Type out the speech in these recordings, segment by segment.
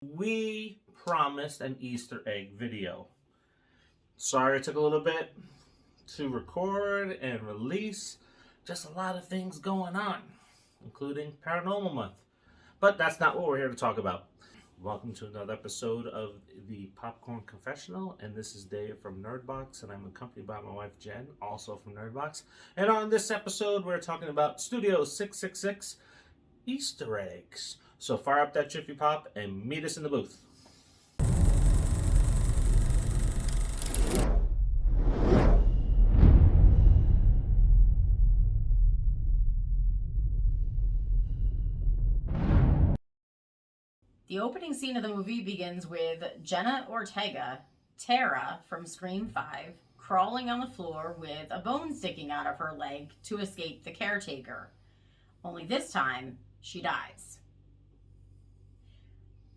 We promised an Easter egg video. Sorry it took a little bit to record and release. Just a lot of things going on, including Paranormal Month. But that's not what we're here to talk about. Welcome to another episode of the Popcorn Confessional, and this is Dave from Nerdbox, and I'm accompanied by my wife Jen, also from Nerdbox. And on this episode, we're talking about Studio 666 Easter eggs. So fire up that Jiffy Pop and meet us in the booth. The opening scene of the movie begins with Jenna Ortega, Tara from Scream 5, crawling on the floor with a bone sticking out of her leg to escape the caretaker. Only this time, she dies.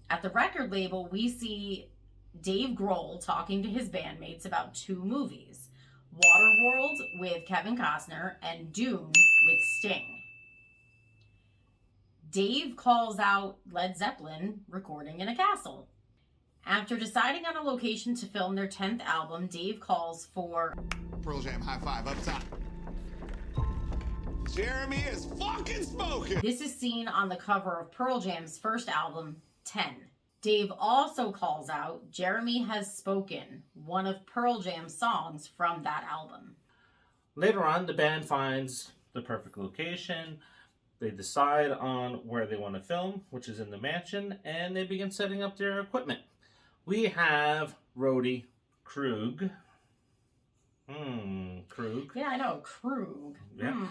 At the record label, we see Dave Grohl talking to his bandmates about two movies, Waterworld with Kevin Costner and Dune with Sting. Dave calls out Led Zeppelin recording in a castle. After deciding on a location to film their 10th album, Dave calls for Pearl Jam high five up top. Jeremy is fucking smoking! This is seen on the cover of Pearl Jam's first album, 10. Dave also calls out Jeremy Has Spoken, one of Pearl Jam's songs from that album. Later on, the band finds the perfect location. They decide on where they want to film, which is in the mansion, and they begin setting up their equipment. We have roadie Krug. Krug. Yeah, I know, Krug. Yeah.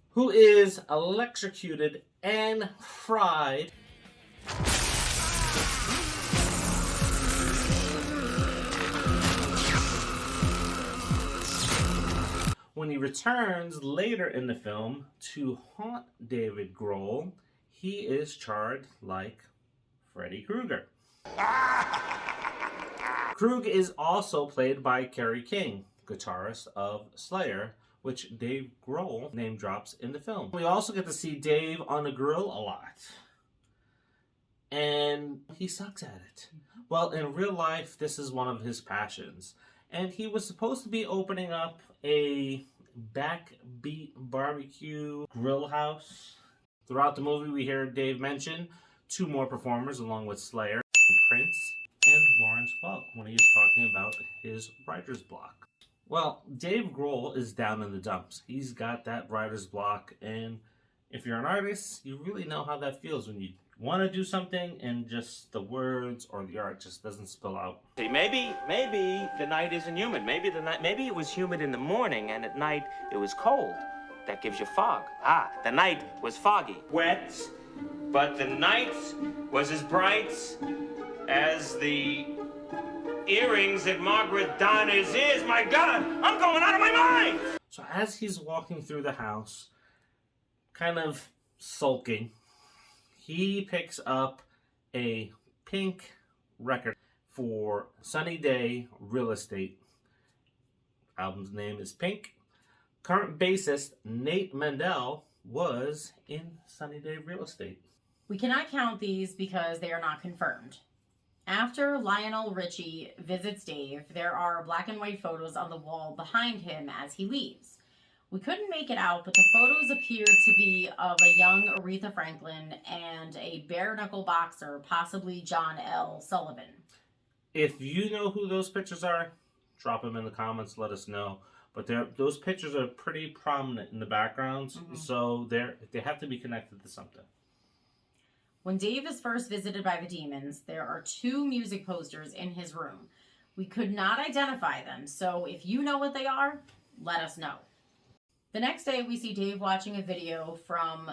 Who is electrocuted and fried. When he returns later in the film to haunt David Grohl, he is charred like Freddy Krueger. Krug is also played by Kerry King, guitarist of Slayer, which Dave Grohl name drops in the film. We also get to see Dave on the grill a lot. And he sucks at it. Well, in real life, this is one of his passions. And he was supposed to be opening up a backbeat barbecue grill house. Throughout the movie, we hear Dave mention two more performers along with Slayer, Prince, and Lawrence Welk when he is talking about his writer's block. Well, Dave Grohl is down in the dumps. He's got that writer's block, and if you're an artist, you really know how that feels when you want to do something and just the words or the art just doesn't spill out. Maybe the night isn't humid. Maybe it was humid in the morning and at night it was cold. That gives you fog. The night was foggy. Wet, but the night was as bright as the earrings at Margaret Donner's ears. My God, I'm going out of my mind! So as he's walking through the house, kind of sulking, he picks up a pink record for Sunny Day Real Estate. Album's name is Pink. Current bassist Nate Mendel was in Sunny Day Real Estate. We cannot count these because they are not confirmed. After Lionel Richie visits Dave, there are black and white photos on the wall behind him as he leaves. We couldn't make it out, but the photos appear to be of a young Aretha Franklin and a bare-knuckle boxer, possibly John L. Sullivan. If you know who those pictures are, drop them in the comments, let us know. But those pictures are pretty prominent in the backgrounds, so they have to be connected to something. When Dave is first visited by the demons, there are two music posters in his room. We could not identify them, so if you know what they are, let us know. The next day, we see Dave watching a video from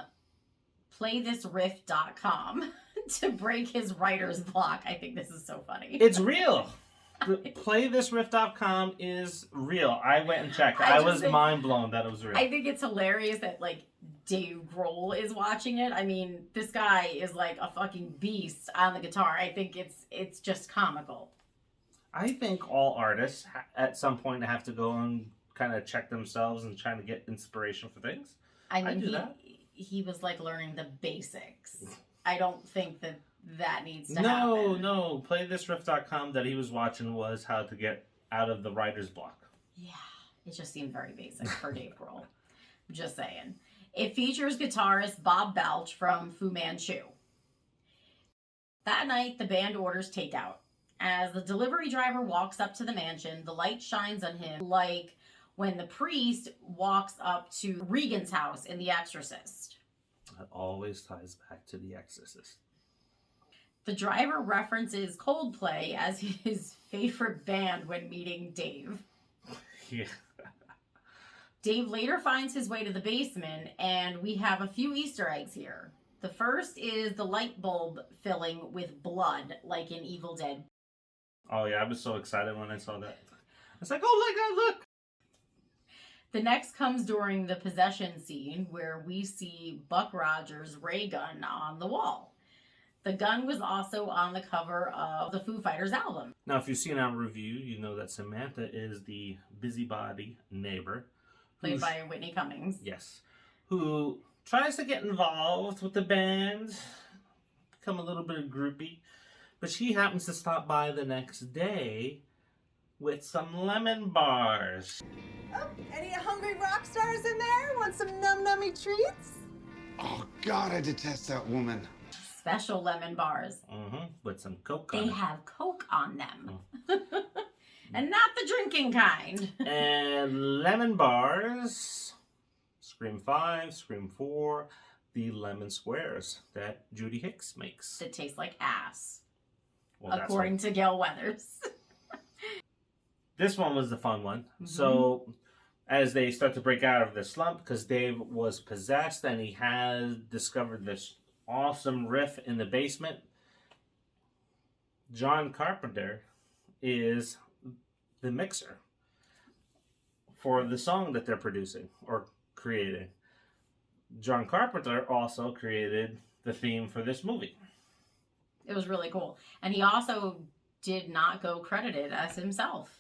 playthisriff.com to break his writer's block. I think this is so funny. It's real. Playthisriff.com is real. I went and checked. I was mind blown that it was real. I think it's hilarious that, Dave Grohl is watching it. I mean, this guy is like a fucking beast on the guitar. I think it's just comical. I think all artists at some point have to go and kind of check themselves and trying to get inspiration for things. I mean, he was like learning the basics. I don't think that needs to happen. No. PlayThisRiff.com that he was watching was how to get out of the writer's block. Yeah, it just seemed very basic for Dave Grohl. Just saying. It features guitarist Bob Balch from Fu Manchu. That night, the band orders takeout. As the delivery driver walks up to the mansion, the light shines on him like when the priest walks up to Regan's house in The Exorcist. That always ties back to The Exorcist. The driver references Coldplay as his favorite band when meeting Dave. Yeah. Dave later finds his way to the basement, and we have a few Easter eggs here. The first is the light bulb filling with blood, like in Evil Dead. Oh, yeah, I was so excited when I saw that. I was like, oh my god, look! The next comes during the possession scene, where we see Buck Rogers' ray gun on the wall. The gun was also on the cover of the Foo Fighters album. Now, if you've seen our review, you know that Samantha is the busybody neighbor. Played by Whitney Cummings. Yes. Who tries to get involved with the band, become a little bit groupie, but she happens to stop by the next day with some lemon bars. Oh, any hungry rock stars in there? Want some num-nummy treats? Oh, God, I detest that woman. Special lemon bars. With some Coke on They it. have Coke on them. And not the drinking kind. And lemon bars, Scream 5, Scream 4, the lemon squares that Judy Hicks makes. That tastes like ass. Well, that's according to Gail Weathers. This one was the fun one. So, as they start to break out of the slump, because Dave was possessed and he had discovered this awesome riff in the basement, John Carpenter is the mixer for the song that they're producing or creating. John Carpenter also created the theme for this movie. It was really cool. And he also did not go credited as himself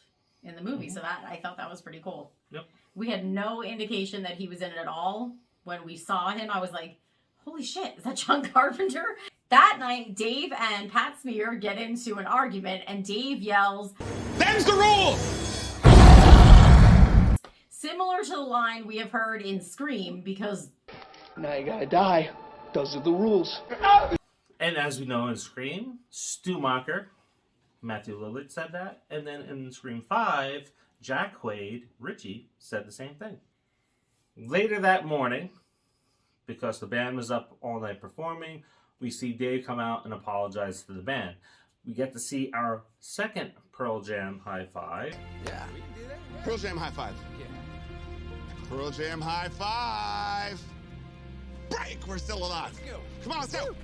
in the movie. So that I thought that was pretty cool. Yep. We had no indication that he was in it at all. When we saw him, I was like, holy shit, is that John Carpenter? That night, Dave and Pat Smear get into an argument, and Dave yells, Them's the rules! similar to the line we have heard in Scream, because Now you gotta die. Those are the rules. And as we know in Scream, Stumacher, Matthew Lillard said that. And then in Scream 5, Jack Quaid, Richie, said the same thing. Later that morning, because the band was up all night performing, we see Dave come out and apologize to the band. We get to see our second Pearl Jam high five. Yeah. Pearl Jam high five. Yeah. Pearl Jam high five. Break! We're still alive. Let's go. Come on, let's go.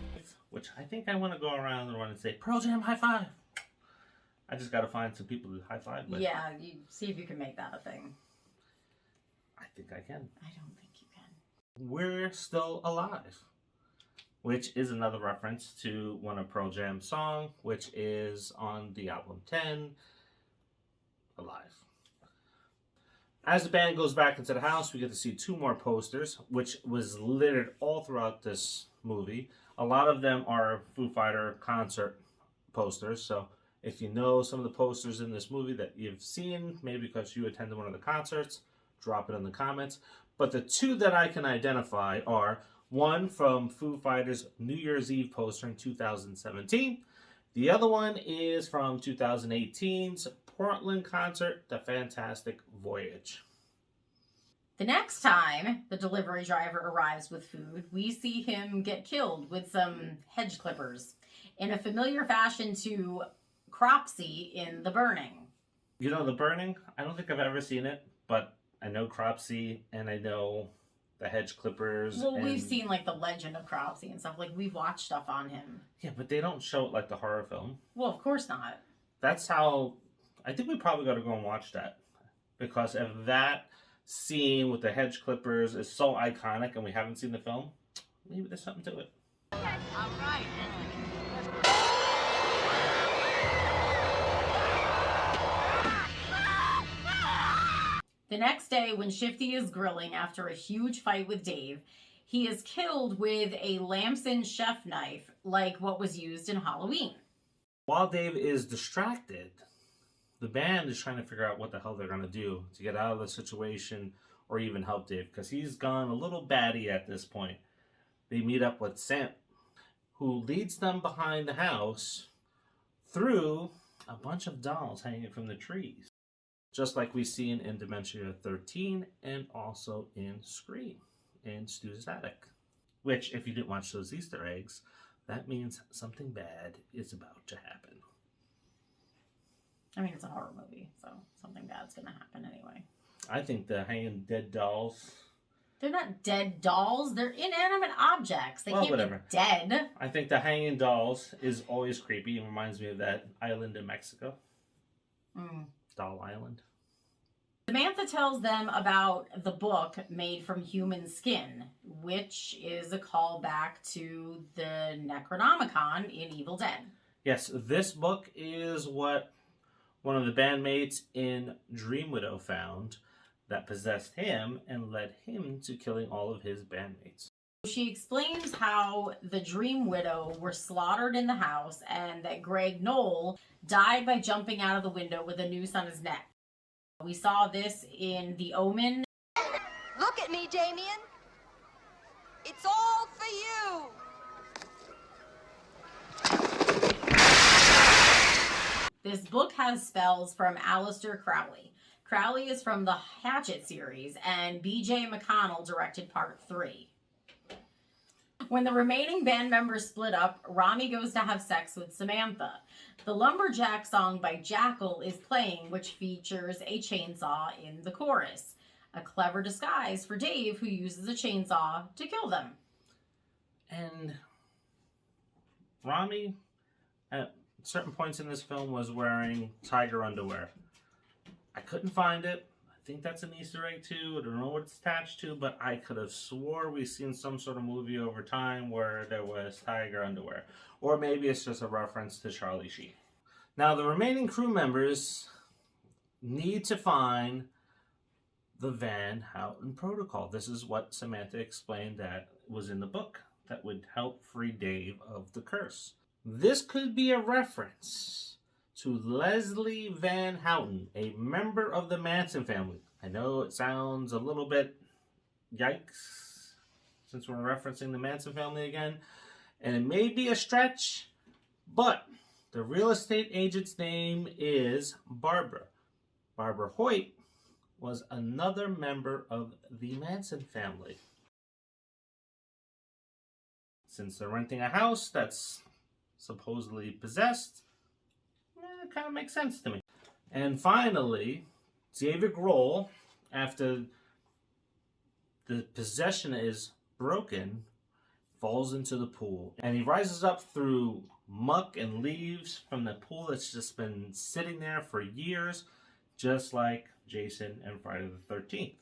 Which I think I want to go around the run and say, Pearl Jam high five. I just got to find some people to high five. But yeah, you see if you can make that a thing. I think I can. I don't think you can. We're Still Alive, which is another reference to one of Pearl Jam's song, which is on the album 10, Alive. As the band goes back into the house, we get to see two more posters, which was littered all throughout this movie. A lot of them are Foo Fighter concert posters, so if you know some of the posters in this movie that you've seen, maybe because you attended one of the concerts, drop it in the comments. But the two that I can identify are one from Foo Fighters' New Year's Eve poster in 2017. The other one is from 2018's Portland concert, The Fantastic Voyage. The next time the delivery driver arrives with food, we see him get killed with some hedge clippers in a familiar fashion to Cropsy in The Burning. You know, The Burning? I don't think I've ever seen it, but I know Cropsy and I know the hedge clippers. Well, we've seen like the legend of Cropsy and stuff. Like, we've watched stuff on him. Yeah, but they don't show it like the horror film. Well, of course not. That's how... I think we probably got to go and watch that. Because if that scene with the hedge clippers is so iconic and we haven't seen the film, maybe there's something to it. All right. The next day, when Shifty is grilling after a huge fight with Dave, He is killed with a Lamson chef knife, like what was used in Halloween. While Dave is distracted, the band is trying to figure out what the hell they're going to do to get out of the situation or even help Dave, because he's gone a little batty at this point. They meet up with Sam, who leads them behind the house through a bunch of dolls hanging from the trees, just like we see in Dementia 13 and also in Scream in Stu's attic. Which, if you didn't watch those Easter eggs, that means something bad is about to happen. I mean, it's a horror movie, so something bad's going to happen anyway. I think the hanging dead dolls... They're not dead dolls. They're inanimate objects. They can't be dead. I think the hanging dolls is always creepy. It reminds me of that island in Mexico. Doll Island. Samantha tells them about the book Made from Human Skin, which is a callback to the Necronomicon in Evil Dead. Yes, this book is what one of the bandmates in Dream Widow found that possessed him and led him to killing all of his bandmates. She explains how the Dream Widow were slaughtered in the house and that Greg Knoll died by jumping out of the window with a noose on his neck. We saw this in The Omen. Look at me, Damien. It's all for you. This book has spells from Aleister Crowley. Crowley is from the Hatchet series, and B.J. McConnell directed part 3. When the remaining band members split up, Rami goes to have sex with Samantha. The Lumberjack song by Jackal is playing, which features a chainsaw in the chorus. A clever disguise for Dave, who uses a chainsaw to kill them. And Rami, at certain points in this film, was wearing tiger underwear. I couldn't find it. I think that's an Easter egg too. I don't know what it's attached to, but I could have swore we've seen some sort of movie over time where there was tiger underwear. Or maybe it's just a reference to Charlie Sheen. Now, the remaining crew members need to find the Van Houten Protocol. This is what Samantha explained that was in the book that would help free Dave of the curse. This could be a reference to Leslie Van Houten, a member of the Manson family. I know it sounds a little bit yikes, since we're referencing the Manson family again, and it may be a stretch, but the real estate agent's name is Barbara. Barbara Hoyt was another member of the Manson family. Since they're renting a house that's supposedly possessed, it kind of makes sense to me. And finally, David Grohl, after the possession is broken, falls into the pool. And he rises up through muck and leaves from the pool that's just been sitting there for years, just like Jason and Friday the 13th.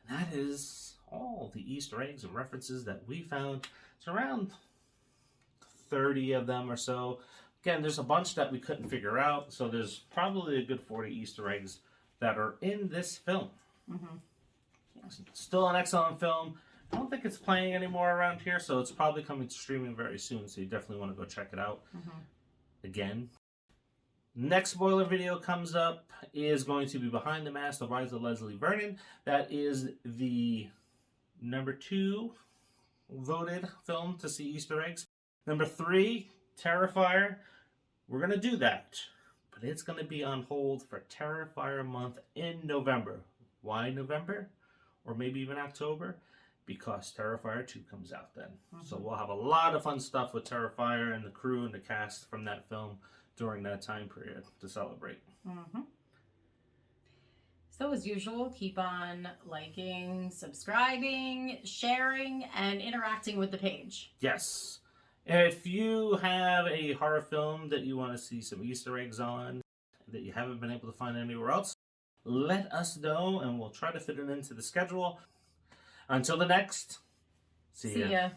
And that is all the Easter eggs and references that we found. It's around 30 of them or so. Again, there's a bunch that we couldn't figure out, so there's probably a good 40 Easter eggs that are in this film. Still an excellent film. I don't think it's playing anymore around here, so it's probably coming to streaming very soon, so you definitely want to go check it out. Again. Next spoiler video comes up is going to be Behind the Mask, The Rise of Leslie Vernon. That is the number 2 voted film to see Easter eggs. Number 3, Terrifier. We're going to do that, but it's going to be on hold for Terrifier month in November. Why November? Or maybe even October? Because Terrifier 2 comes out then. So we'll have a lot of fun stuff with Terrifier and the crew and the cast from that film during that time period to celebrate. So as usual, keep on liking, subscribing, sharing, and interacting with the page. Yes. If you have a horror film that you want to see some Easter eggs on that you haven't been able to find anywhere else, let us know and we'll try to fit it into the schedule. Until the next, see ya.